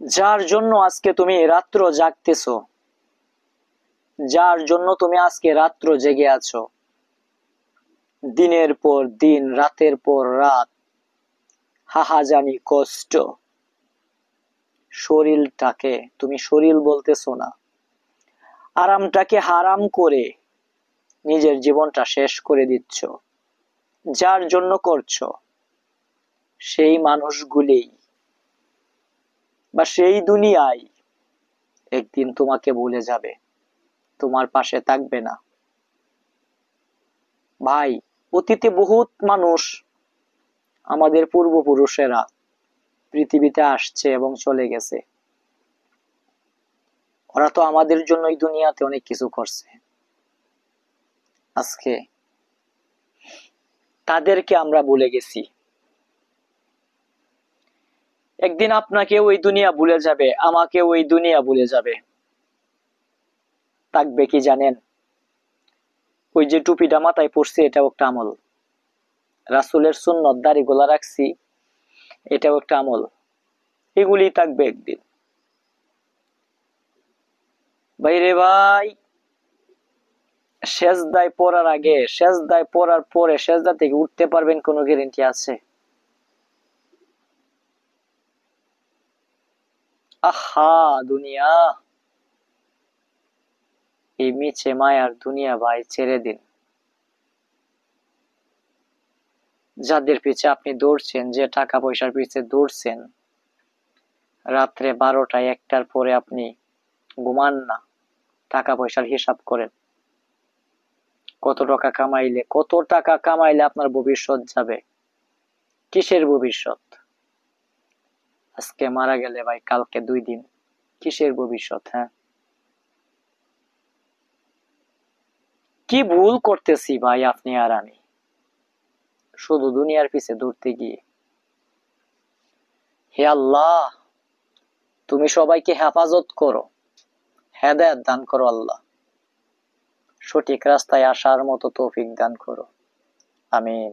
যার জন্য আজকে তুমি রাত্র জাগতেছো, যার জন্য তুমি আজকে রাত্র জেগে আছো, দিনের পর দিন, রাতের পর রাত, হাহাজানি কষ্ট, শরীরটাকে তুমি শরীর বলতেছো না, আরামটাকে হারাম করে নিজের জীবনটা শেষ করে দিচ্ছ। যার জন্য করছো সেই মানুষগুলি বা সেই দুনিয়ায় একদিন তোমাকে ভুলে যাবে, তোমার পাশে থাকবে না। ভাই, অতীতে বহুত মানুষ, আমাদের পূর্বপুরুষেরা পৃথিবীতে আসছে এবং চলে গেছে। ওরা তো আমাদের জন্য এই দুনিয়াতে অনেক কিছু করছে। আজকে তাদেরকে আমরা ভুলে গেছি। একদিন আপনাকে ওই দুনিয়া ভুলে যাবে, আমাকে ওই দুনিয়া ভুলে যাবে। থাকবে কি জানেন? ওই যে টুপিটা মাথায় পড়ছি, এটাও একটা আমল। রাসূলের সুন্নত দাড়ি গোলা রাখছি, এটাও একটা আমল। এগুলি থাকবে একদিন। ভাইরে ভাই, সেজদায় পড়ার আগে, সেজদায় পড়ার পরে সেজদা থেকে উঠতে পারবেন কোনো গ্যারান্টি আছে? আহা দুনিয়া, এই মিছে মায়ার দুনিয়া ভাই ছেড়ে দিন। যাদের পিছে আপনি দৌড়ছেন, যে টাকা পয়সার পিছে দৌড়ছেন, রাত্রে 12টা 1টার পরে আপনি ঘুমান না, টাকা পয়সার হিসাব করেন। কত টাকা কামাইলে আপনার ভবিষ্যৎ যাবে? কিসের ভবিষ্যৎ? আজকে মারা গেলে ভাই কালকে 2 দিন, কিসের ভবিষ্যৎ? হ্যাঁ, কি ভুল করতেছি ভাই আপনি আর আমি, শুধু দুনিয়ার পিছে দৌড়তে গিয়ে। হে আল্লাহ, তুমি সবাইকে হেফাজত করো, হেদায়েত দান করো আল্লাহ, সঠিক রাস্তায় আসার মতো তৌফিক দান করো। আমিন।